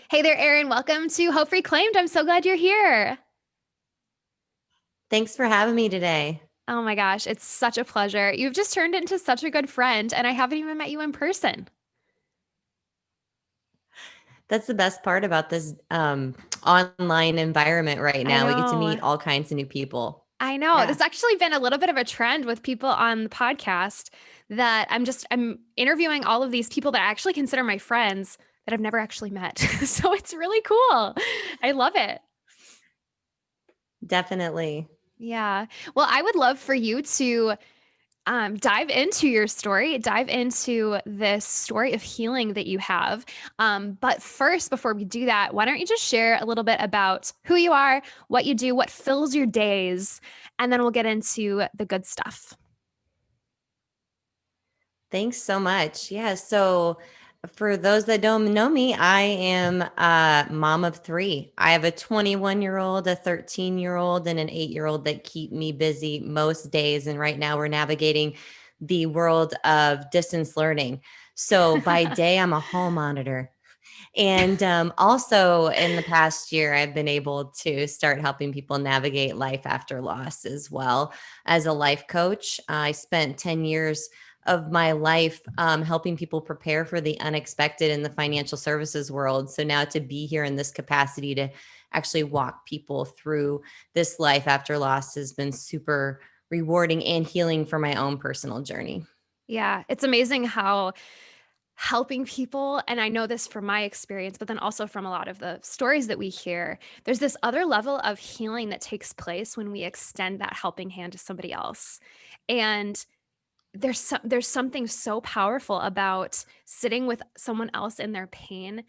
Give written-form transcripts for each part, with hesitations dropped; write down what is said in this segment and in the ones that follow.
Hey there, Erin. Welcome to Hope Reclaimed. I'm so glad you're here. Thanks for having me today. Oh my gosh, it's such a pleasure. You've just turned into such a good friend, and I haven't even met you in person. That's the best part about this online environment right I now. We get to know. meet all kinds of new people. I know. Yeah. There's actually been a little bit of a trend with people on the podcast that I'm interviewing all of these people that I actually consider my friends that I've never actually met. So it's really cool. I love it. Definitely. Yeah. Well, I would love for you to dive into your story, dive into this story of healing that you have. But first, before we do that, why don't you just share a little bit about who you are, what you do, what fills your days, and then we'll get into the good stuff. Thanks so much. Yeah. So, for those that don't know me, I am a mom of three. I have a 21-year-old, a 13-year-old, and an 8-year-old that keep me busy most days. And right now, we're navigating the world of distance learning. So, by day, I'm a hall monitor. And also in the past year, I've been able to start helping people navigate life after loss as well as a life coach. I spent 10 years of my life helping people prepare for the unexpected in the financial services world. So now to be here in this capacity to actually walk people through this life after loss has been super rewarding and healing for my own personal journey. Yeah, it's amazing how helping people, and I know this from my experience, but then also from a lot of the stories that we hear, there's this other level of healing that takes place when we extend that helping hand to somebody else. And there's something so powerful about sitting with someone else in their pain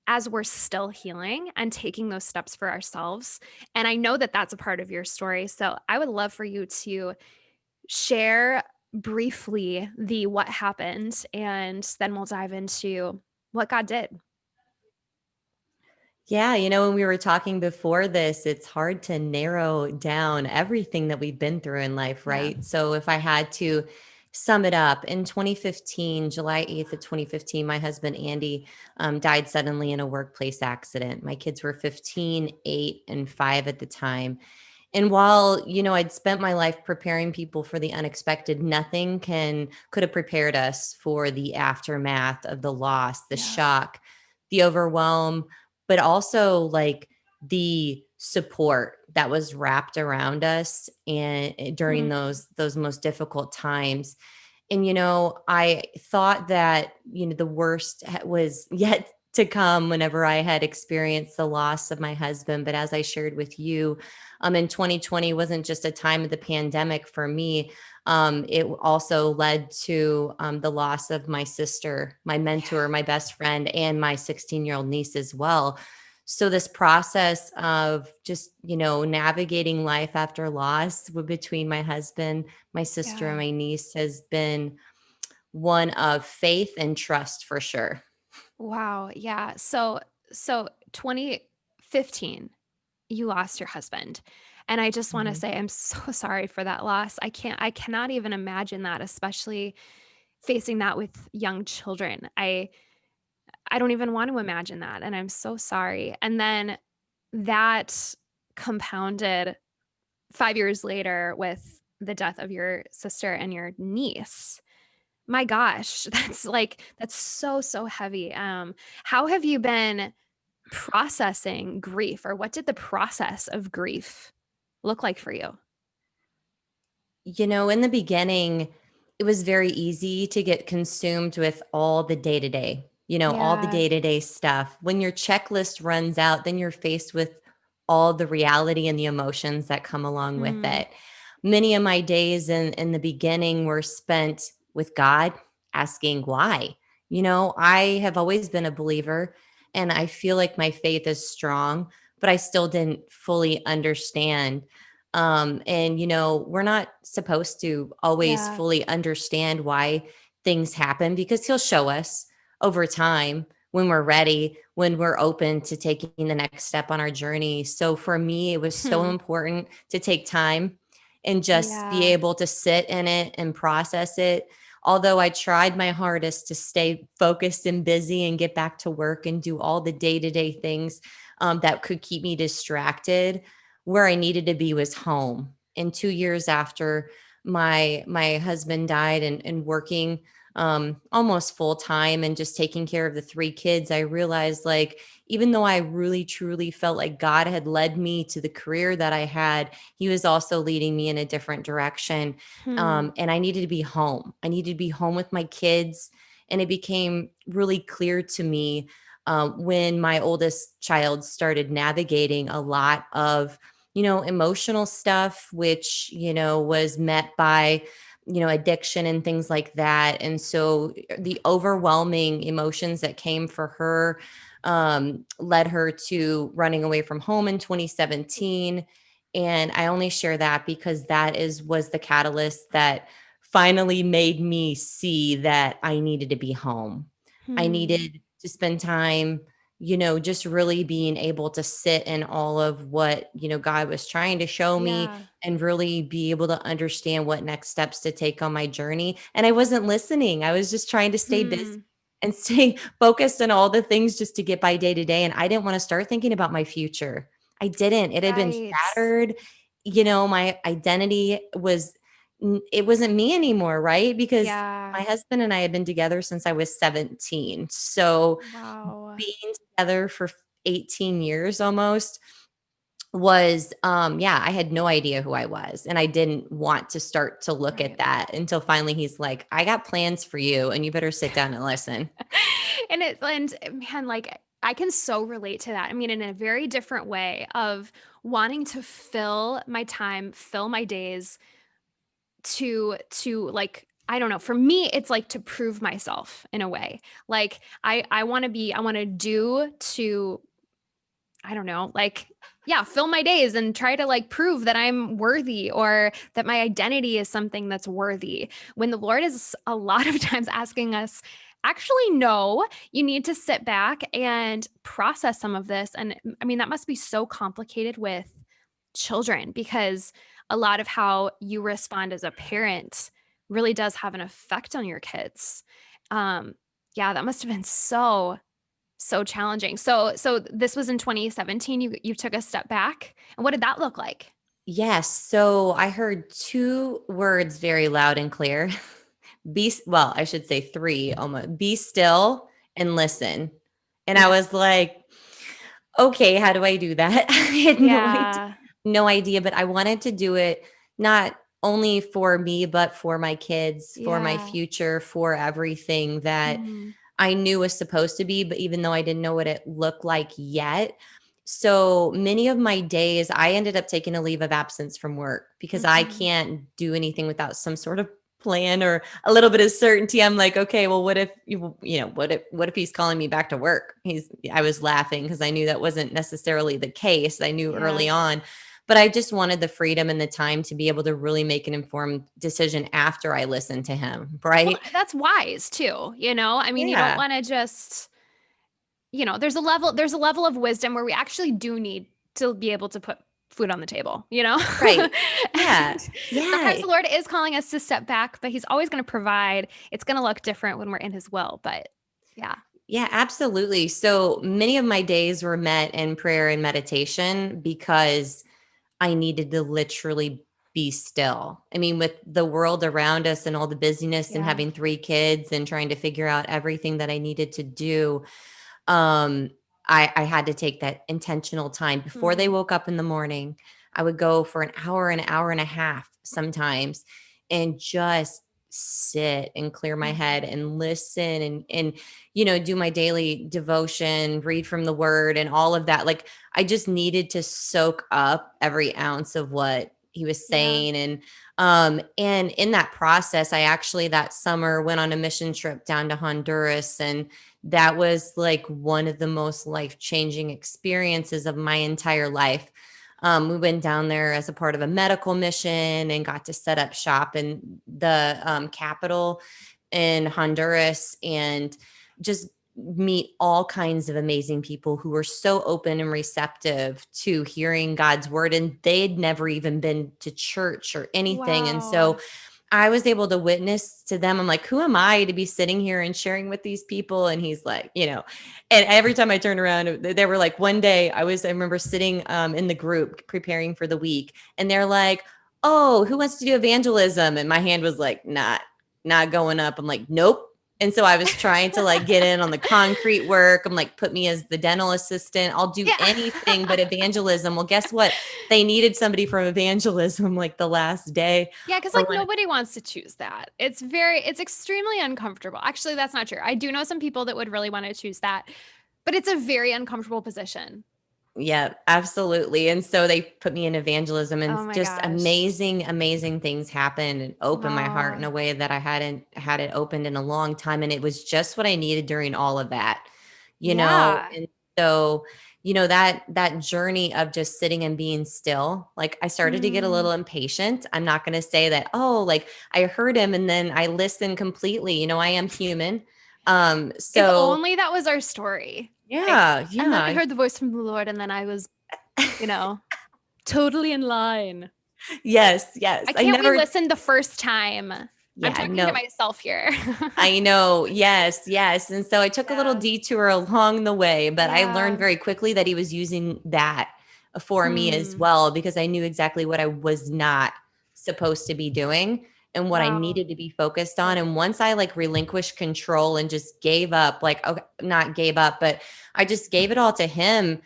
as we're still healing and taking those steps for ourselves. And I know that that's a part of your story. So I would love for you to share briefly the what happened, and then we'll dive into what God did. Yeah, when we were talking before this, it's hard to narrow down everything that we've been through in life, Yeah. right? So if I had to sum it up, in 2015, July 8th of 2015, my husband Andy died suddenly in a workplace accident. My kids were 15, 8, and 5 at the time. And while, I'd spent my life preparing people for the unexpected, nothing can could have prepared us for the aftermath of the loss, the Yeah. shock, the overwhelm, but also like the support that was wrapped around us and during Mm, those most difficult times. And I thought that the worst was yet to come whenever I had experienced the loss of my husband. But as I shared with you, in 2020 wasn't just a time of the pandemic for me. It also led to the loss of my sister, my mentor, my best friend, and my 16-year-old niece as well. So this process of just navigating life after loss between my husband, my sister, and yeah. my niece has been one of faith and trust for sure. Wow. Yeah. So 2015, you lost your husband. And I just want to Mhm. say I'm so sorry for that loss. I cannot even imagine that, especially facing that with young children. I don't even want to imagine that, and I'm so sorry. And then that compounded 5 years later with the death of your sister and your niece. My gosh, that's so, so heavy. How have you been processing grief, or what did the process of grief look like for you? In the beginning, it was very easy to get consumed with all the day to day, all the Yeah. day to day stuff. When your checklist runs out, then you're faced with all the reality and the emotions that come along with Mm, it. Many of my days in the beginning were spent with God asking why. I have always been a believer and I feel like my faith is strong, but I still didn't fully understand. And we're not supposed to always yeah. fully understand why things happen because he'll show us over time when we're ready, when we're open to taking the next step on our journey. So for me, it was so Hmm. important to take time and just be Yeah. able to sit in it and process it. although I tried my hardest to stay focused and busy and get back to work and do all the day-to-day things that could keep me distracted, where I needed to be was home. And 2 years after my husband died, and working almost full time and just taking care of the three kids, I realized, like, even though I really truly felt like God had led me to the career that I had, He was also leading me in a different direction. Hmm. And I needed to be home. I needed to be home with my kids. And it became really clear to me when my oldest child started navigating a lot of, emotional stuff, which, was met by, addiction and things like that. And so the overwhelming emotions that came for her led her to running away from home in 2017. And I only share that because was the catalyst that finally made me see that I needed to be home. I Hmm. needed to spend time, just really being able to sit in all of what, God was trying to show me, Yeah. and really be able to understand what next steps to take on my journey. And I wasn't listening. I was just trying to stay busy Hmm. and stay focused on all the things just to get by day to day. And I didn't want to start thinking about my future. I didn't. It had been Right. shattered. My identity it wasn't me anymore, right? Because Yeah. my husband and I had been together since I was 17. So Wow. being together for 18 years almost was yeah, I had no idea who I was, and I didn't want to start to look at Right. that until finally he's like, "I got plans for you and you better sit down and listen." And man, like I can so relate to that. I mean, in a very different way of wanting to fill my time, fill my days to like I don't know. For me, it's like to prove myself in a way. Like I want to be I want to do to I don't know, like, yeah, fill my days and try to like prove that I'm worthy or that my identity is something that's worthy. When the Lord is a lot of times asking us, actually, no, you need to sit back and process some of this. And I mean, that must be so complicated with children because a lot of how you respond as a parent really does have an effect on your kids. Um, yeah, that must have been so challenging. So this was in 2017. You took a step back. And what did that look like? Yes, so I heard two words very loud and clear. Well, I should say three almost. Be still and listen. And I Yeah. was like, okay, how do I do that? I had Yeah. no idea, but I wanted to do it not only for me, but for my kids, for my Yeah. future, for everything that Mhm. I knew was supposed to be, but even though I didn't know what it looked like yet. So many of my days, I ended up taking a leave of absence from work because I Mhm. can't do anything without some sort of plan or a little bit of certainty. I'm like, okay, well, what if what if he's calling me back to work? I was laughing because I knew that wasn't necessarily the case. I knew Yeah. early on, but I just wanted the freedom and the time to be able to really make an informed decision after I listened to him, Well, right? that's wise too, you know? I mean, you don't Yeah. want to just, there's a level of wisdom where we actually do need to be able to put food on the table, you know? Right. Yeah. And sometimes Yeah. the Lord is calling us to step back, but he's always going to provide. It's going to look different when we're in his will, but yeah. Yeah, absolutely. So many of my days were met in prayer and meditation because I needed to literally be still. I mean, with the world around us and all the busyness and Yeah. having three kids and trying to figure out everything that I needed to do, um, I had to take that intentional time before they Hmm. woke up in the morning. I would go for an hour and a half sometimes, and just sit and clear my head Mhm. and listen and do my daily devotion, read from the word and all of that. Like, I just needed to soak up every ounce of what he was Yeah. saying. And in that process, I actually that summer went on a mission trip down to Honduras, and that was like one of the most life-changing experiences of my entire life. We went down there as a part of a medical mission and got to set up shop in the capital in Honduras, and just meet all kinds of amazing people who were so open and receptive to hearing God's word. And they'd never even been to church or anything. And so Wow. I was able to witness to them. I'm like, who am I to be sitting here and sharing with these people? And he's like, and every time I turned around, they were like, one day I remember sitting in the group preparing for the week, and they're like, oh, who wants to do evangelism? And my hand was like, not going up. I'm like, nope. And so I was trying to like get in on the concrete work. I'm like, put me as the dental assistant. I'll do Yeah. anything but evangelism. Well, guess what? They needed somebody from evangelism like the last day. Yeah, because Or like when nobody wants to choose that. It's extremely uncomfortable. Actually, that's not true. I do know some people that would really want to choose that, but it's a very uncomfortable position. Yeah, absolutely. And so they put me in evangelism, and Oh my just gosh. amazing, amazing things happened and opened my heart in Oh, a way that I hadn't had it opened in a long time. And it was just what I needed during all of that, you know? yeah. And so, that journey of just sitting and being still, like I started to get a Mm. little impatient. I'm not going to say that, oh, like I heard him and then I listened completely. I am human. If So only that was our story. Like, yeah, and then I yeah. heard the voice from the Lord, and then I was, you know, totally in line. Yes, yes. I I can't never re-listen the first time. I'm Yeah, talking to no. myself here. I know. Yes, yes. And so I took a little Yeah. detour along the way, but I learned Yeah. very quickly that he was using that for me as Hmm. well, because I knew exactly what I was not supposed to be doing and what I Wow. needed to be focused on. Good. And once I like relinquished control and just gave up, like, okay, not gave up, but I just gave it all to him.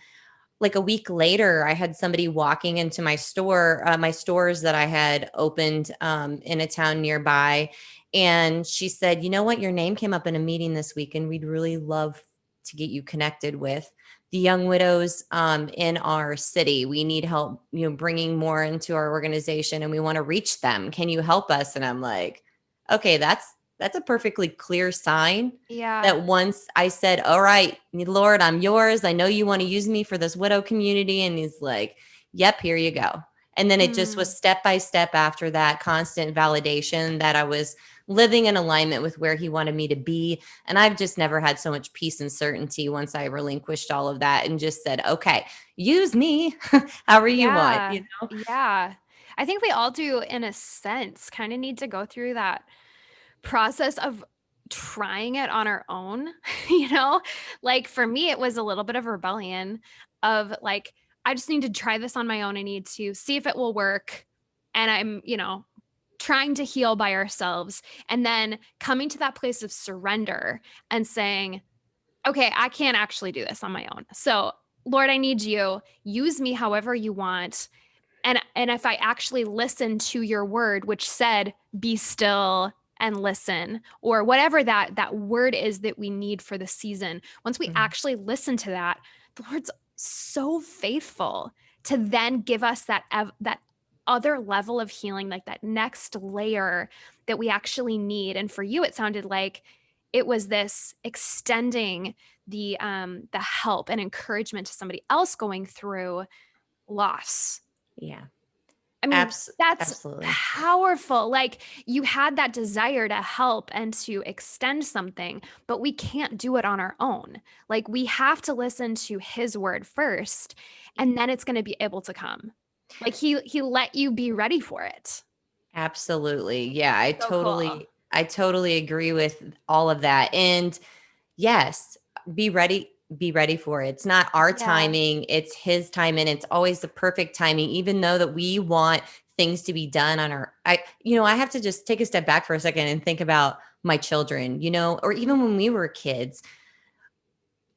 Like a week later, I had somebody walking into my store, my stores that I had opened in a town nearby. And she said, you know what? Your name came up in a meeting this week, and we'd really love to get you connected with the young widows in our city. We need help, bringing more into our organization, and we want to reach them. Can you help us? And I'm like, okay, that's a perfectly clear sign Yeah. that once I said, all right, Lord, I'm yours. I know you want to use me for this widow community. And he's like, yep, here you go. And then it just was Hmm. step by step after that constant validation that I was living in alignment with where he wanted me to be. And I've just never had so much peace and certainty once I relinquished all of that and just said, okay, use me however you want, Yeah. Yeah. I think we all do, in a sense, kind of need to go through that process of trying it on our own, you know? Like for me, it was a little bit of rebellion of like, I just need to try this on my own. I need to see if it will work. And I'm, trying to heal by ourselves. And then coming to that place of surrender and saying, okay, I can't actually do this on my own. So, Lord, I need you. Use me however you want. And if I actually listen to your word, which said, be still and listen, or whatever that word is that we need for the season, once we Mhm. actually listen to that, the Lord's so faithful to then give us that other level of healing, like that next layer that we actually need. And for you, it sounded like it was this extending the help and encouragement to somebody else going through loss. Yeah, I mean, that's absolutely. powerful. Like you had that desire to help and to extend something, but we can't do it on our own. Like we have to listen to his word first, and then it's going to be able to come. Like he let you be ready for it. Absolutely. Yeah, So cool. I totally agree with all of that. And yes, be ready for it. It's not our Yeah. timing, it's his timing. It's always the perfect timing, even though that we want things to be done on our I have to just take a step back for a second and think about my children, or Mm. even when we were kids.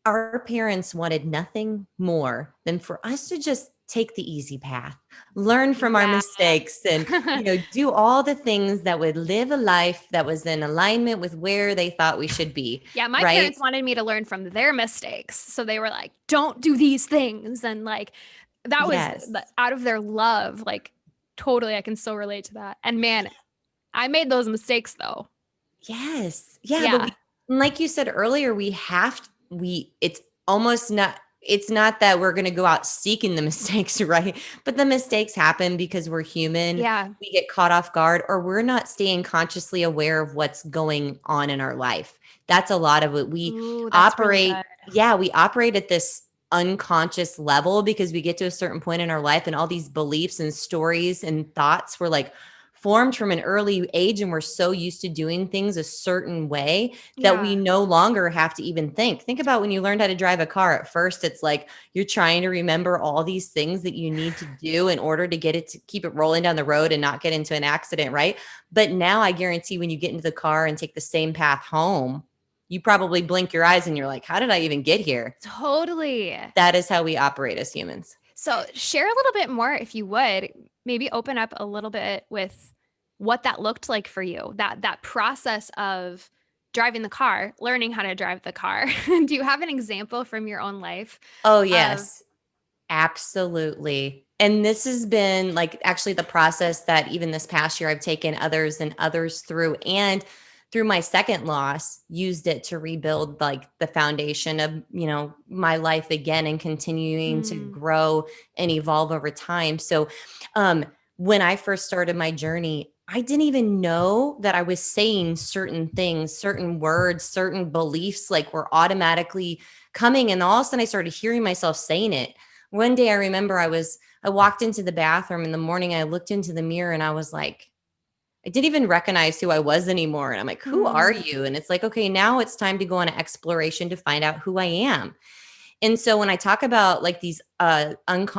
Our parents wanted nothing more than for us to just take the easy path, learn from our Yeah. mistakes, and do all the things that would live a life that was in alignment with where they thought we should be, Yeah, my right? parents wanted me to learn from their mistakes. So they were like, "Don't do these things." And like that was Yes. out of their love. Like totally I can so relate to that. And man, I made those mistakes though. Yes. Yeah, but Yeah. like you said earlier, we have we it's almost not it's not that we're going to go out seeking the mistakes, right? But the mistakes happen because we're human. Yeah. We get caught off guard, or we're not staying consciously aware of what's going on in our life. That's a lot of it. We Ooh, that's really operate, good. yeah, we operate at this unconscious level because we get to a certain point in our life, and all these beliefs and stories and thoughts, we're like formed from an early age, and we're so used to doing things a certain way that we Yeah. no longer have to even think about when you learned how to drive a car. At first, it's like you're trying to remember all these things that you need to do in order to get it to keep it rolling down the road and not get into an accident, right? But now I guarantee when you get into the car and take the same path home, you probably blink your eyes and you're like, how did I even get here? Totally. That is how we operate as humans. So share a little bit more if you would. Maybe open up a little bit with what that looked like for you. That process of driving the car, learning how to drive the car. Do you have an example from your own life Oh, of yes, absolutely. And this has been like actually the process that even this past year I've taken others and others through. And through my second loss, used it to rebuild like the foundation of, my life again and continuing to mm, grow and evolve over time. So, um, when I first started my journey, I didn't even know that I was saying certain things, certain words, certain beliefs like were automatically coming. And all of a sudden I started hearing myself saying it. One day I remember I walked into the bathroom in the morning. I looked into the mirror and I was like, I didn't even recognize who I was anymore. And I'm like, who are mm, you? And it's like, okay, now it's time to go on an exploration to find out who I am. And so when I talk about like these,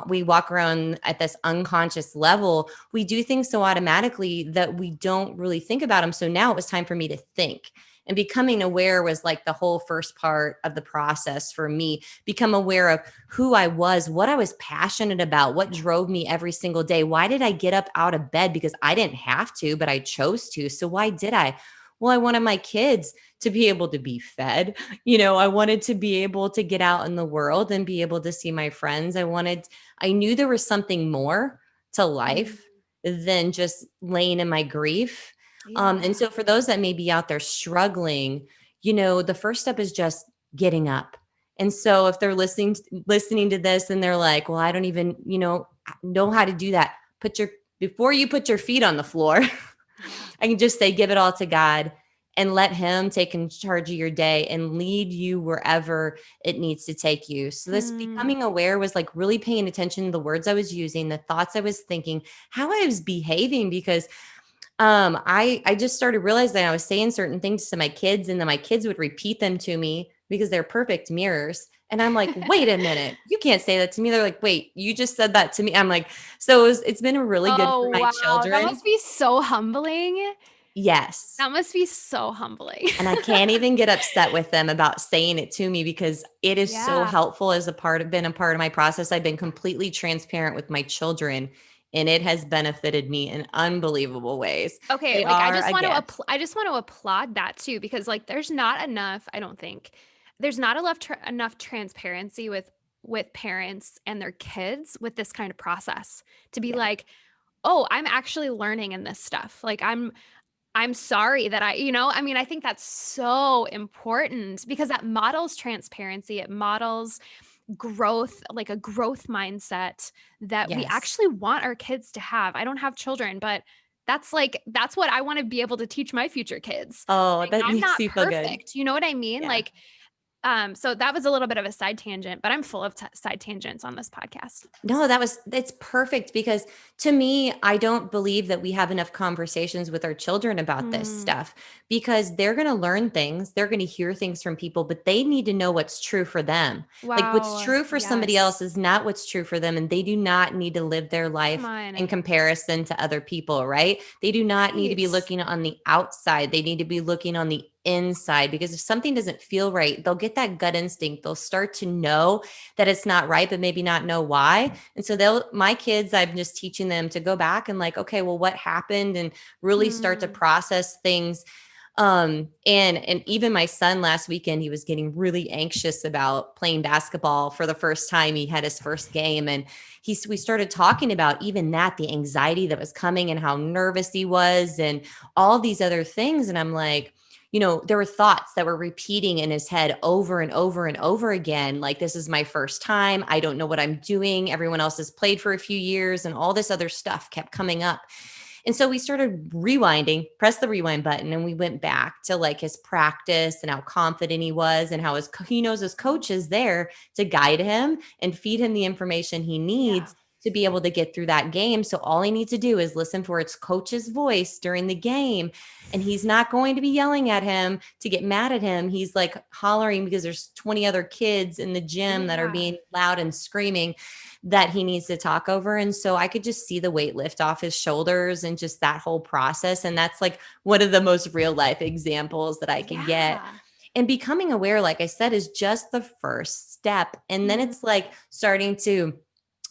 we walk around at this unconscious level, we do things so automatically that we don't really think about them. So now it was time for me to think. And becoming aware was like the whole first part of the process for me. Become aware of who I was, what I was passionate about, what drove me every single day. Why did I get up out of bed? Because I didn't have to, but I chose to. So why did I? Well, I wanted my kids to be able to be fed. I wanted to be able to get out in the world and be able to see my friends. I knew there was something more to mm, life than just laying in my grief. And yeah. so for those that may be out there struggling, the first step is just getting up. And so if they're listening to this and they're like, well, I don't even, know how to do that. Before you put your feet on the floor, Yeah. I can just say, give it all to God and let Him take in charge of your day and lead you wherever it needs to take you. So, this Mm, becoming aware was like really paying attention to the words I was using, the thoughts I was thinking, how I was behaving, because I just started realizing I was saying certain things to my kids, and then my kids would repeat them to me because they're perfect mirrors. And I'm like, wait a minute, you can't say that to me. They're like, wait, you just said that to me. I'm like, so it's been really good for oh, my wow. That children. must be so humbling. Yes. That must be so humbling. And I can't even get upset with them about saying it to me because it is so Yeah. helpful as been a part of my process. I've been completely transparent with my children and it has benefited me in unbelievable ways. Okay, They like are a gift. I just want to applaud that too because like there's not enough, I don't think. There's not enough transparency with parents and their kids with this kind of process to be Yeah. like, "Oh, I'm actually learning in this stuff." Like I'm sorry that I mean, I think that's so important because that models transparency. It models growth, like a growth mindset that we Yes. actually want our kids to have. I don't have children, but that's what I want to be able to teach my future kids. Oh, Like that I'm makes not you feel good. perfect. You know what I mean? Yeah. Like so that was a little bit of a side tangent, but I'm full of side tangents on this podcast. No, it's perfect because to me, I don't believe that we have enough conversations with our children about this Mm, stuff because they're going to learn things, they're going to hear things from people, but they need to know what's true for them. Like what's wow. true for somebody else Yes. is not what's true for them, and they do not need to live their Come life in on. comparison to other people, right? They do not need to be Right. looking on the outside. They need to be looking on the inside because if something doesn't feel right, they'll get that gut instinct. They'll start to know that it's not right, but maybe not know why. And so my kids, I'm just teaching them to go back and like, okay, well, what happened? And really start to Mm, process things. And even my son last weekend, he was getting really anxious about playing basketball for the first time. He had his first game, and we started talking about even that, the anxiety that was coming and how nervous he was and all these other things. And I'm like, there were thoughts that were repeating in his head over and over and over again. Like, this is my first time. I don't know what I'm doing. Everyone else has played for a few years, and all this other stuff kept coming up. And so we started rewinding, press the rewind button, and we went back to like his practice and how confident he was and how he knows his coach is there to guide him and feed him the information he yeah. needs to be able to get through that game. So all he needs to do is listen for its coach's voice during the game. And he's not going to be yelling at him to get mad at him. He's like hollering because there's 20 other kids in the gym that are Yeah. being loud and screaming that he needs to talk over. And so I could just see the weight lift off his shoulders and just that whole process. And that's like one of the most real life examples that I could get. Yeah. And becoming aware, like I said, is just the first step. And then Mhm. it's like starting to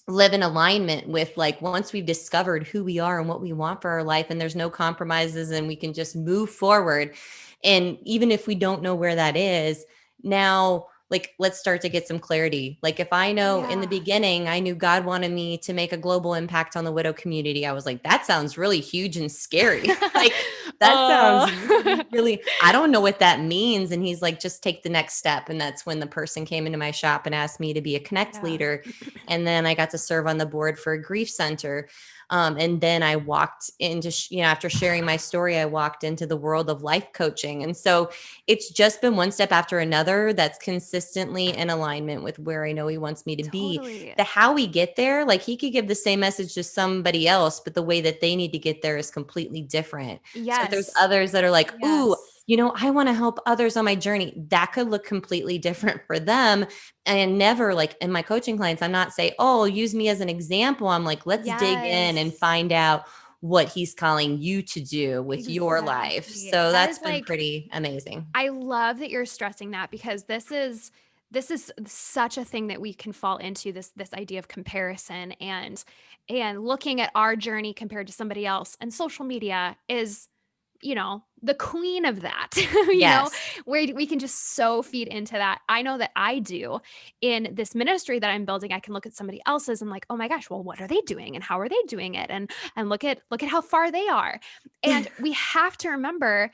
live in alignment with, like, once we've discovered who we are and what we want for our life, and there's no compromises and we can just move forward. And even if we don't know where that is now, like, let's start to get some clarity. Like, if I know in the Yeah. beginning, I knew God wanted me to make a global impact on the widow community, I was like, that sounds really huge and scary. Like, that sounds really, Oh. really, I don't know what that means. And he's like, just take the next step. And that's when the person came into my shop and asked me to be a connect Yeah. leader. And then I got to serve on the board for a grief center. And then I walked into, after sharing my story, I walked into the world of life coaching. And so it's just been one step after another that's consistently in alignment with where I know he wants me to be. Totally. The how we get there, like, he could give the same message to somebody else, but the way that they need to get there is completely different. So if there's Yes. others that are like, ooh, Yes. I want to help others on my journey, that could look completely different for them. And never, like, in my coaching clients, I'm not say, oh, use me as an example. I'm like, let's dig in and Yes. find out what he's calling you to do with your life. Exactly. So That that's is been like, pretty amazing. I love that you're stressing that, because this is such a thing that we can fall into, this idea of comparison, and looking at our journey compared to somebody else. And social media is, the queen of that, Yes. where we can just so feed into that. I know that I do in this ministry that I'm building. I can look at somebody else's and, like, oh my gosh, well, what are they doing and how are they doing it? And look at how far they are. And we have to remember,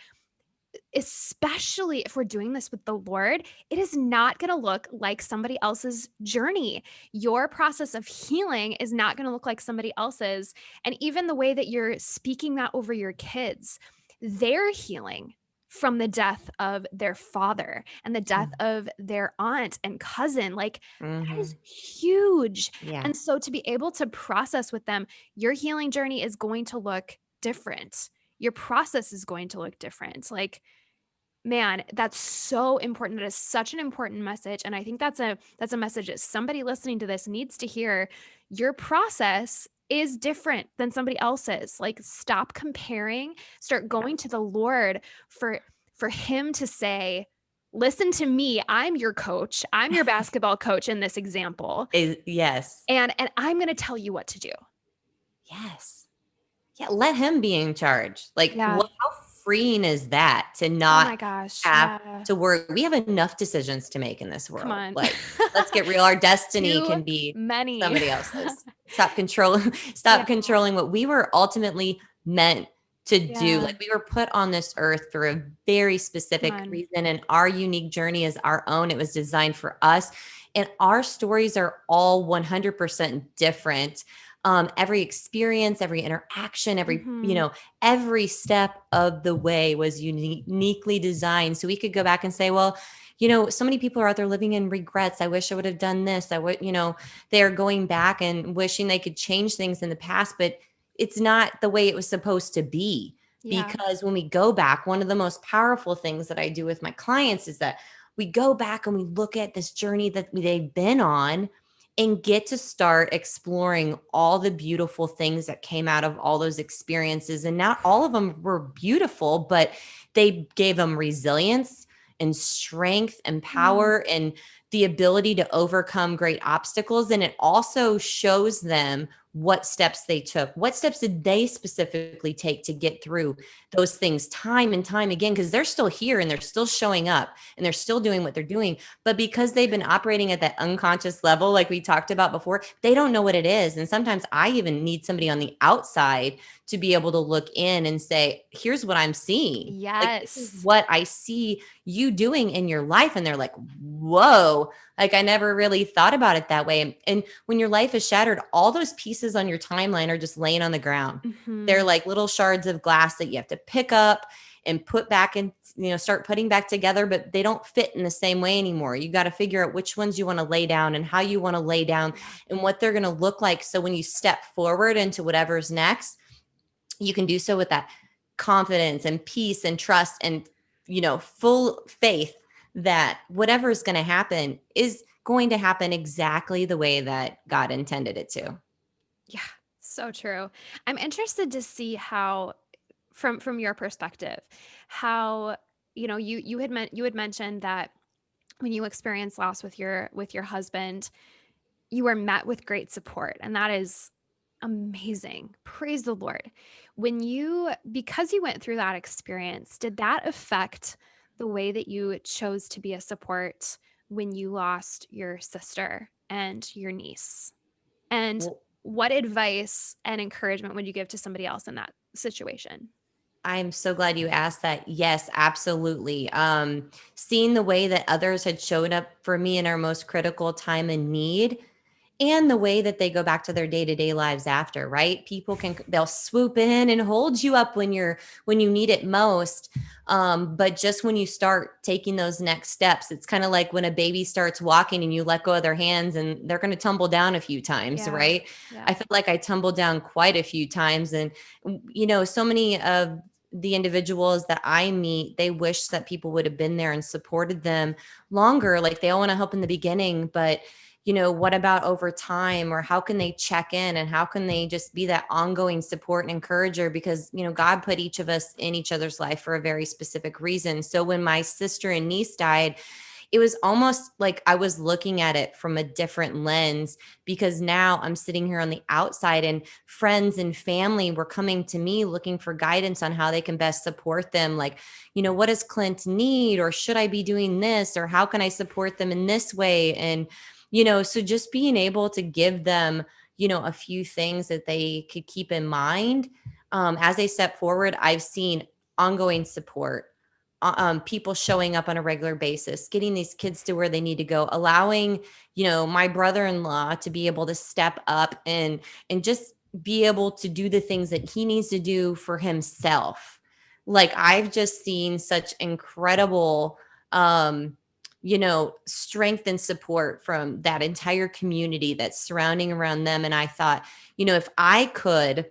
especially if we're doing this with the Lord, it is not going to look like somebody else's journey. Your process of healing is not going to look like somebody else's. And even the way that you're speaking that over your kids, they're healing from the death of their father and the death of their aunt and cousin. Like, that is Mm-hmm. huge. Yeah. And so to be able to process with them, your healing journey is going to look different. Your process is going to look different. Like, man, that's so important. That is such an important message. And I think that's a message that somebody listening to this needs to hear. Your process is different than somebody else's. Like, stop comparing, start going to the Lord for him to say, listen to me. I'm your coach. I'm your basketball coach in this example. Yes. And I'm going to tell you what to do. Yes. Yeah, let him be in charge. Like, Yeah. how freeing is that, to Oh not my gosh. have Yeah. to worry? We have enough decisions to make in this Come world. on. Like, let's get real. Our destiny Too can be many. somebody else's. Stop controlling, Yeah. stop controlling what we were ultimately meant to do. Yeah. Like, we were put on this earth for a very Come specific on. reason, and our unique journey is our own. It was designed for us. And our stories are all 100% different. Every experience, every interaction, Mhm. every step of the way was uniquely designed. So we could go back and say, well, so many people are out there living in regrets. I wish I would have done this. I would, they're going back and wishing they could change things in the past, but it's not the way it was supposed to be. Yeah. Because when we go back, one of the most powerful things that I do with my clients is that we go back and we look at this journey that they've been on and get to start exploring all the beautiful things that came out of all those experiences. And not all of them were beautiful, but they gave them resilience and strength and Mm. power and the ability to overcome great obstacles. And it also shows them what steps they took. What steps did they specifically take to get through those things time and time again? Because they're still here and they're still showing up and they're still doing what they're doing. But because they've been operating at that unconscious level, like we talked about before, they don't know what it is. And sometimes I even need somebody on the outside to be able to look in and say, here's what I'm seeing. Like, this is Yes. what I see you doing in your life. And they're like, whoa, like, I never really thought about it that way. And when your life is shattered, all those pieces on your timeline are just laying on the ground. They're Mhm. like little shards of glass that you have to pick up and put back in, start putting back together, but they don't fit in the same way anymore. You got to figure out which ones you want to lay down and how you want to lay down Yeah. and what they're going to look like. So when you step forward into whatever's next, you can do so with that confidence and peace and trust and, full faith that whatever is going to happen is going to happen exactly the way that God intended it to. Yeah, so true. I'm interested to see how, from your perspective, how, you had mentioned that when you experienced loss with your husband, you were met with great support, and that is amazing. Praise the Lord. Because you went through that experience, did that affect the way that you chose to be a support when you lost your sister and your niece? And Well, what advice and encouragement would you give to somebody else in that situation? I'm so glad you asked that. Yes, absolutely. Seeing the way that others had showed up for me in our most critical time and need, and the way that they go back to their day-to-day lives after, right? They'll swoop in and hold you up when you need it most. But just when you start taking those next steps, it's kind of like when a baby starts walking and you let go of their hands and they're going to tumble down a few times, Yeah. right? Yeah. I felt like I tumbled down quite a few times. And, so many of the individuals that I meet, they wish that people would have been there and supported them longer. Like they all want to help in the beginning, but what about over time, or how can they check in and how can they just be that ongoing support and encourager? Because, God put each of us in each other's life for a very specific reason. So when my sister and niece died, it was almost like I was looking at it from a different lens, because now I'm sitting here on the outside and friends and family were coming to me looking for guidance on how they can best support them. Like, what does Clint need? Or should I be doing this? Or how can I support them in this way? And, so just being able to give them, a few things that they could keep in mind as they step forward. I've seen ongoing support, people showing up on a regular basis, getting these kids to where they need to go, allowing, my brother-in-law to be able to step up and just be able to do the things that he needs to do for himself. Like I've just seen such incredible, strength and support from that entire community that's surrounding around them. And I thought, if I could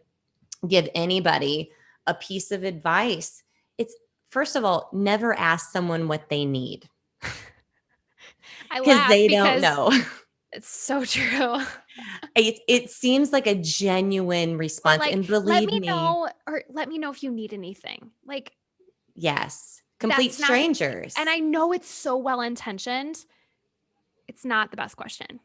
give anybody a piece of advice, it's first of all, never ask someone what they need I because laugh they don't because know. it's so true. It seems like a genuine Or response. like, And believe me, let me know if you need anything. Like yes, complete that's not, and strangers. I know it's so well intentioned. It's not the best question.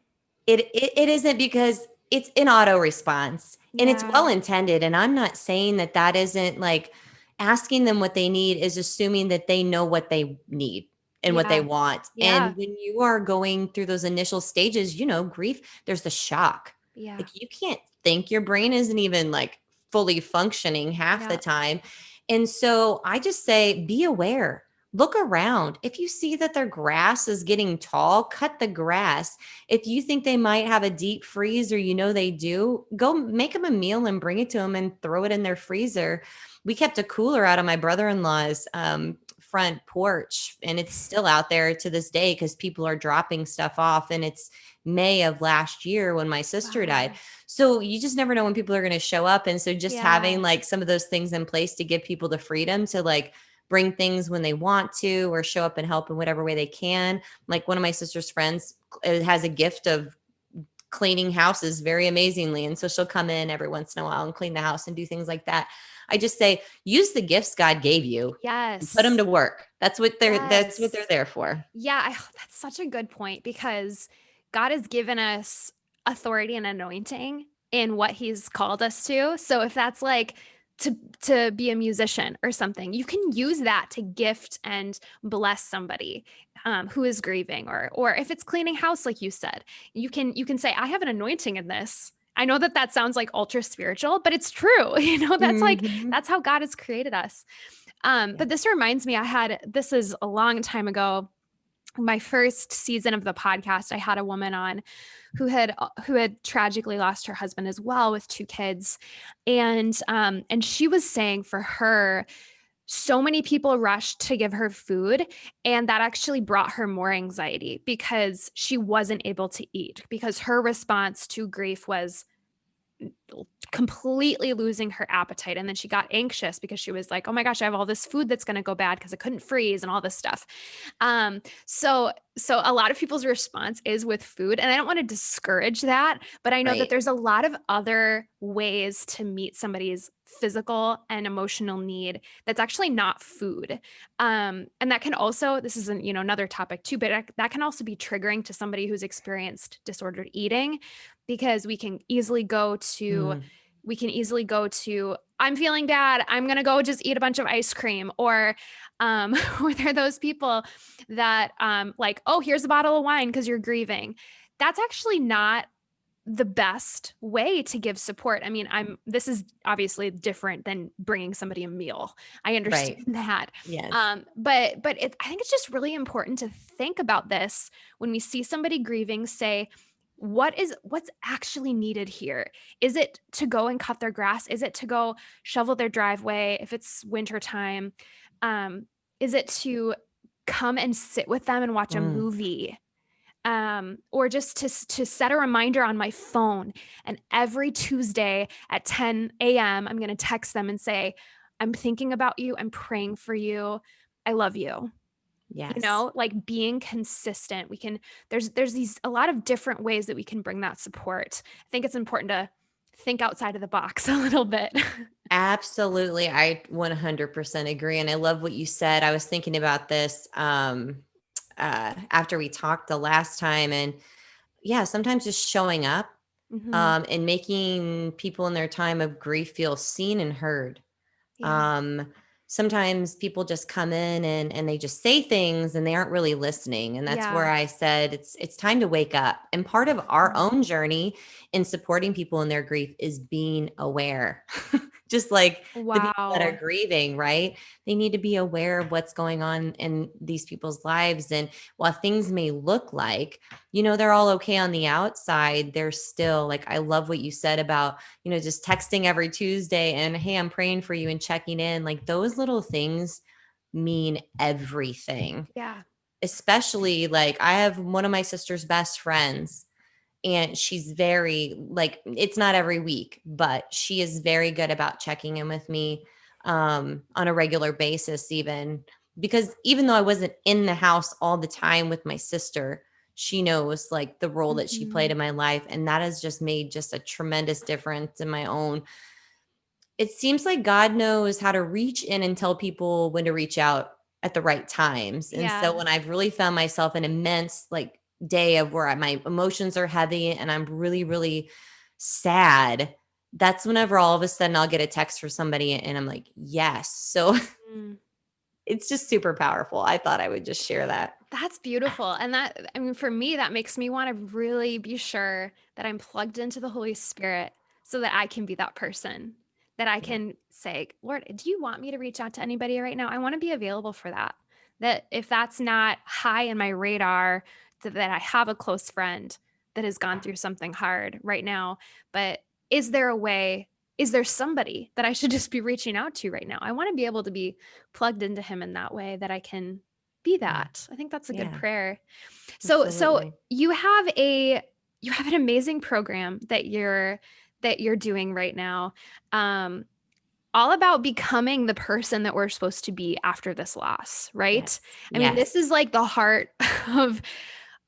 It isn't, because it's an auto response and it's Yeah. well intended. And I'm not saying that isn't like asking them what they need is assuming that they know what they need and what they Yeah. want. Yeah. And when you are going through those initial stages, grief, there's the shock. Yeah. Like you can't think, your brain isn't even like fully functioning half the Yeah. time. And so I just say, be aware. Look around. If you see that their grass is getting tall, cut the grass. If you think they might have a deep freeze, or they do, go make them a meal and bring it to them and throw it in their freezer. We kept a cooler out of my brother-in-law's front porch, and it's still out there to this day because people are dropping stuff off. And it's May of last year when my sister died. Wow. So you just never know when people are going to show up. And so just Yeah. having like some of those things in place to give people the freedom to like bring things when they want to, or show up and help in whatever way they can. Like one of my sister's friends has a gift of cleaning houses very amazingly. And so she'll come in every once in a while and clean the house and do things like that. I just say, use the gifts God gave you and put them Yes. to work. That's what they're Yes. there for. Yeah, that's such a good point because God has given us authority and anointing in what he's called us to. So if that's like to be a musician or something, you can use that to gift and bless somebody who is grieving, or if it's cleaning house, like you said, you can say, I have an anointing in this. I know that sounds like ultra spiritual, but it's true. Mhm. That's how God has created us. Yeah. But this reminds me, this is a long time ago, my first season of the podcast, I had a woman on who had tragically lost her husband as well, with two kids, and she was saying for her, so many people rushed to give her food, and that actually brought her more anxiety because she wasn't able to eat, because her response to grief was completely losing her appetite. And then she got anxious because she was like, oh my gosh, I have all this food that's going to go bad because it couldn't freeze and all this stuff. So a lot of people's response is with food, and I don't want to discourage that, but I know that Right. there's a lot of other ways to meet somebody's physical and emotional need that's actually not food. And that can also, this is another topic too, but that can also be triggering to somebody who's experienced disordered eating, because Mm, we can easily go to, I'm feeling bad, I'm going to go just eat a bunch of ice cream. Or or there are those people that like, oh, here's a bottle of wine because you're grieving. That's actually not the best way to give support. I mean, this is obviously different than bringing somebody a meal. I right. understand that. Yes. But I think it's just really important to think about this when we see somebody grieving. Say, what's actually needed here? Is it to go and cut their grass? Is it to go shovel their driveway if it's winter time? Um, is it to come and sit with them and watch a Mm, movie? Or just to set a reminder on my phone. And every Tuesday at 10 a.m., I'm going to text them and say, I'm thinking about you. I'm praying for you. I love you. yes. Like being consistent. There's these a lot of different ways that we can bring that support. I think it's important to think outside of the box a little bit. Absolutely. I 100% agree. And I love what you said. I was thinking about this after we talked the last time. And yeah, sometimes just showing up Hmm. and making people in their time of grief feel seen and heard. Yeah. Um, Sometimes people just come in and they just say things and they aren't really listening. And that's where Yeah. I said it's time to wake up. And part of our Mhm. own journey in supporting people in their grief is being aware. Just like the people that are Wow. grieving, right? They need to be aware of what's going on in these people's lives. And while things may look like, they're all okay on the outside, they're still like, I love what you said about just texting every Tuesday and, hey, I'm praying for you and checking in. Like those little things mean everything. Yeah. Especially like I have one of my sister's best friends, and she's very like, it's not every week, but she is very good about checking in with me on a regular basis, even because even though I wasn't in the house all the time with my sister, she knows like the role that she played Hmm. in my life, and that has just made just a tremendous difference in my own. It seems like God knows how to reach in and tell people when to reach out at the right times. And so Yeah. when I've really found myself in immense like day of where my emotions are heavy and I'm really, really sad, that's whenever all of a sudden I'll get a text from somebody and I'm like, yes. So Mm. it's just super powerful. I thought I would just share that. That's beautiful. And that, I mean, for me, that makes me want to really be sure that I'm plugged into the Holy Spirit so that I can be that person, that I Yeah. can say, Lord, do you want me to reach out to anybody right now? I want to be available for that. That if that's not high in my radar, that I have a close friend that has gone through something hard right now, but is there a way? Is there somebody that I should just be reaching out to right now? I want to be able to be plugged into him in that way, that I can be Yeah. that. I think that's a good Yeah. prayer. So Absolutely. you have an amazing program that you're doing right now. Um all about becoming the person that we're supposed to be after this loss, right? Yes. I mean, this Yes. is like the heart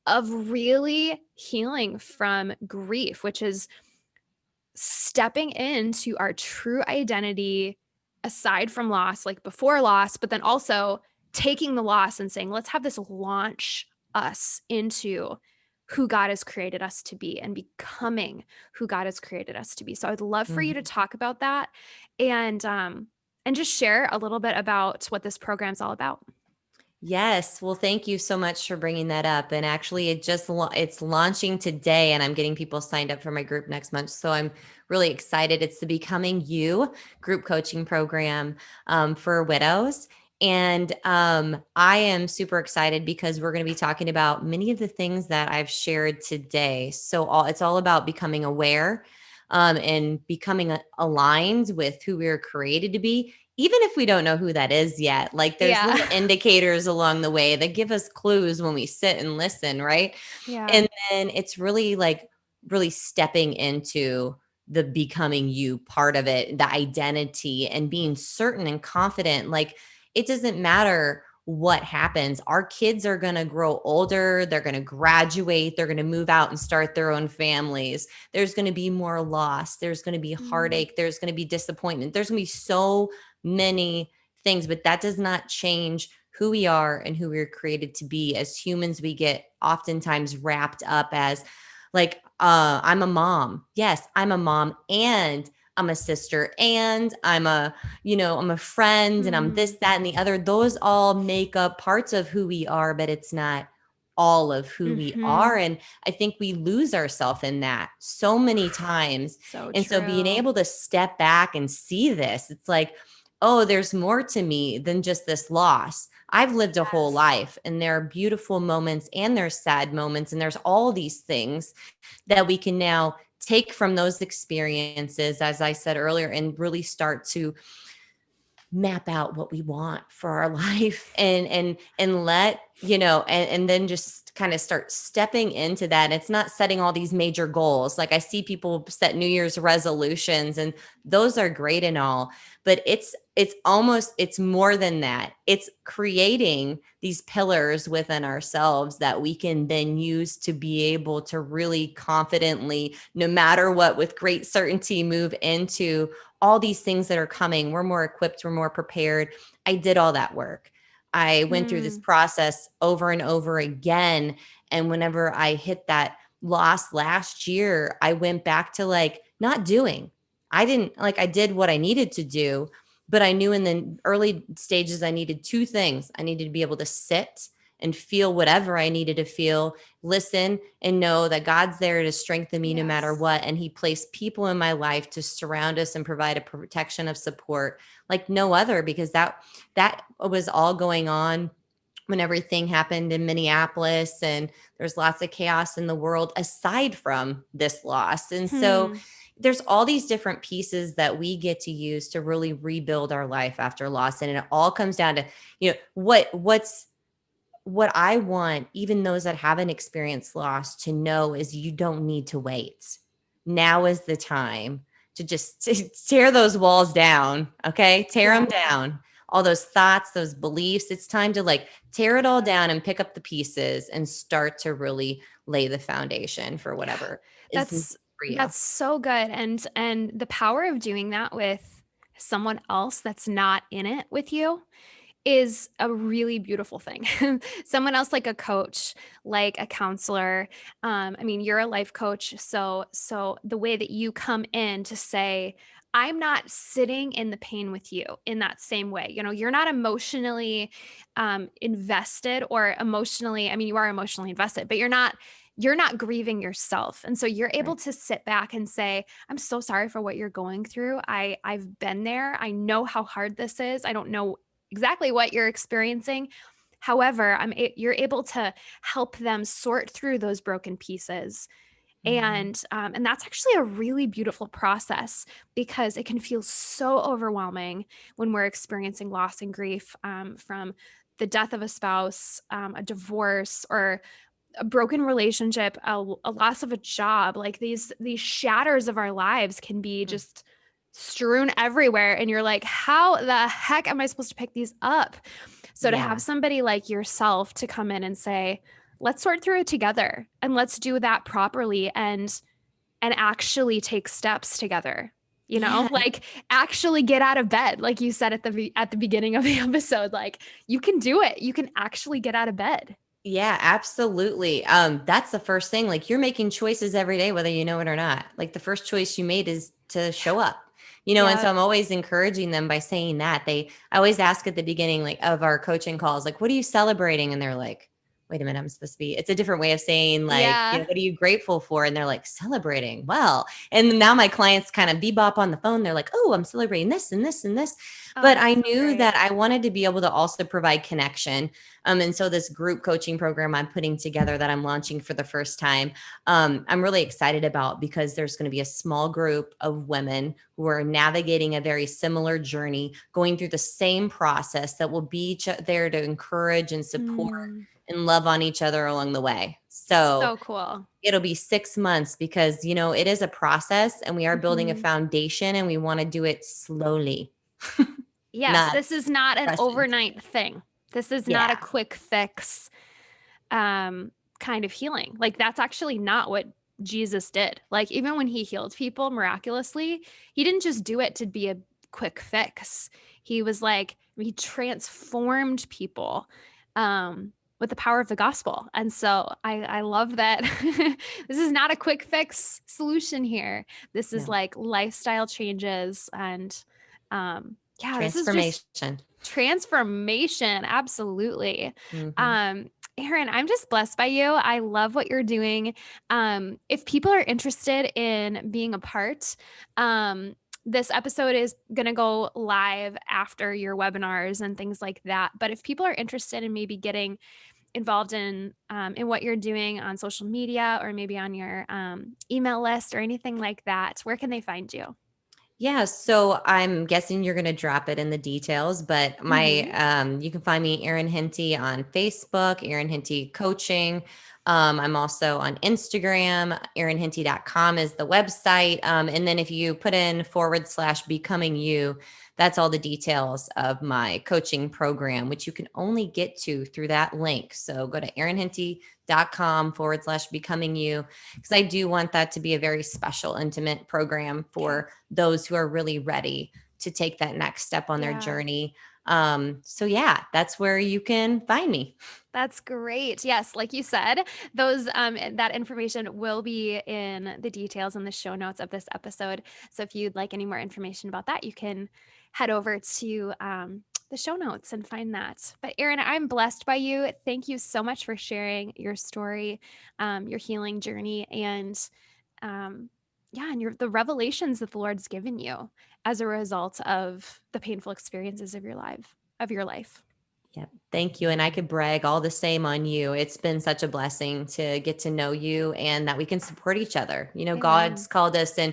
of really healing from grief, which is stepping into our true identity aside from loss, like before loss, but then also taking the loss and saying, let's have this launch us into who God has created us to be and becoming who God has created us to be. So I'd love for you to Mhm. talk about that, and just share a little bit about what this program's all about. Yes. Well, thank you so much for bringing that up. And actually, it's launching today, and I'm getting people signed up for my group next month. So I'm really excited. It's the Becoming You group coaching program for widows. And I am super excited because we're going to be talking about many of the things that I've shared today. So it's all about becoming aware. and becoming aligned with who we were created to be, even if we don't know who that is yet. Like there's Yeah. little indicators along the way that give us clues when we sit and listen, right? Yeah. And then it's really like really stepping into the becoming you part of it, the identity, and being certain and confident. Like it doesn't matter what happens. Our kids are going to grow older, they're going to graduate, they're going to move out and start their own families. There's going to be more loss, there's going to be Mm. heartache, there's going to be disappointment, there's going to be so many things, but that does not change who we are and who we're created to be. As humans, we get oftentimes wrapped up as like, I'm a mom. Yes, I'm a mom, and I'm a sister, and I'm a friend, and I'm this, Mm. that, and the other. Those all make up parts of who we are, but it's not all of who we are. Mhm. And I think we lose ourselves in that so many times. So And so being true. able to step back and see this, it's like, oh, there's more to me than just this loss. I've lived a whole Yes. life, and there are beautiful moments and there's sad moments, and there's all these things that we can now take from those experiences, as I said earlier, and really start to map out what we want for our life, and let and then just kind of start stepping into that. And it's not setting all these major goals. Like I see people set New Year's resolutions, and those are great and all, but it's more than that. It's creating these pillars within ourselves that we can then use to be able to really confidently, no matter what, with great certainty, move into all these things that are coming. We're more equipped, we're more prepared. I did all that work. I went through this Mm. process over and over again. And whenever I hit that loss last year, I went back to like not doing. I did what I needed to do, but I knew in the early stages I needed two things. I needed to be able to sit and feel whatever I needed to feel, listen, and know that God's there to strengthen me no matter Yes. what. And He placed people in my life to surround us and provide a protection of support like no other, because that was all going on when everything happened in Minneapolis, and there's lots of chaos in the world aside from this loss. And so Hmm. there's all these different pieces that we get to use to really rebuild our life after loss. And it all comes down to, what I want, even those that haven't experienced loss, to know is you don't need to wait. Now is the time to just tear those walls down. Okay. Tear Yeah. them down. All those thoughts, those beliefs. It's time to like tear it all down and pick up the pieces and start to really lay the foundation for Yeah. whatever is That's for you. that's so good. And the power of doing that with someone else that's not in it with you is a really beautiful thing. Someone else, like a coach, like a counselor. I mean, you're a life coach, so the way that you come in to say, I'm not sitting in the pain with you in that same way. You're not emotionally invested or emotionally. I mean, you are emotionally invested, but you're not grieving yourself. And so you're able Right. to sit back and say, I'm so sorry for what you're going through. I've been there. I know how hard this is. I don't know exactly what you're experiencing. However, you're able to help them sort through those broken pieces. Mhm. And that's actually a really beautiful process because it can feel so overwhelming when we're experiencing loss and grief from the death of a spouse, a divorce, or a broken relationship, a loss of a job. Like these shatters of our lives can be Mm. just strewn everywhere, and you're like, how the heck am I supposed to pick these up? So to Yeah. have somebody like yourself to come in and say, let's sort through it together, and let's do that properly, and actually take steps together, Yeah. like actually get out of bed, like you said at the beginning of the episode. Like, you can do it, you can actually get out of bed. Yeah, absolutely. That's the first thing. Like you're making choices every day, whether you know it or not. Like the first choice you made is to show up. And Yeah. so I'm always encouraging them by saying that. I always ask at the beginning, like of our coaching calls, like, what are you celebrating? And they're like, wait a minute, I'm supposed to be, it's a different way of saying like, Yeah. what are you grateful for? And they're like, celebrating. Well, and now my clients kind of bebop on the phone. They're like, oh, I'm celebrating this and this and this. Oh, But that's I so knew great. that I wanted to be able to also provide connection. And so this group coaching program I'm putting together that I'm launching for the first time, I'm really excited about, because there's going to be a small group of women who are navigating a very similar journey, going through the same process, that will be there to encourage and support Mm, and love on each other along the way. So so cool. it'll be 6 months, because, it is a process, and we are building a Mhm. foundation, and we want to do it slowly, Yes, not this is not an rush into it. overnight thing. This is not a Yeah. quick fix kind of healing. Like that's actually not what Jesus did. Like even when he healed people miraculously, he didn't just do it to be a quick fix. He was like he transformed people with the power of the gospel. And so I love that this is not a quick fix solution here. This is No. like lifestyle changes and yeah, this is just Transformation. transformation. Absolutely. Mhm. Um, Erin, I'm just blessed by you. I love what you're doing. If people are interested in being a part, this episode is going to go live after your webinars and things like that. But if people are interested in maybe getting involved in what you're doing on social media or maybe on your email list or anything like that, where can they find you? Yeah, so I'm guessing you're going to drop it in the details, but Mm-hmm. you can find me Erin Hente on Facebook, Erin Hente Coaching. I'm also on Instagram. ErinHente.com is the website. And then if you put in /becoming you, that's all the details of my coaching program, which you can only get to through that link. So go to ErinHente.com /becoming you, because I do want that to be a very special, intimate program Okay. for those who are really ready to take that next step on their Yeah. journey. So yeah, that's where you can find me. That's great. Yes, like you said, those that information will be in the details in the show notes of this episode. So if you'd like any more information about that, you can head over to the show notes and find that. But Erin, I'm blessed by you. Thank you so much for sharing your story, your healing journey, and yeah, and the revelations that the Lord's given you as a result of the painful experiences of your life. Yep. Thank you. And I could brag all the same on you. It's been such a blessing to get to know you, and that we can support each other. God's Amen. called us in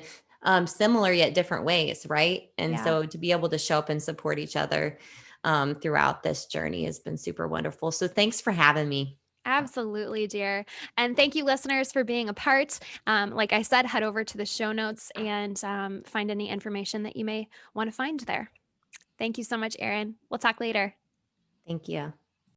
similar yet different ways, right? And Yeah. so to be able to show up and support each other throughout this journey has been super wonderful. So thanks for having me. Absolutely, dear. And thank you, listeners, for being a part. Like I said, head over to the show notes and find any information that you may want to find there. Thank you so much, Erin. We'll talk later. Thank you.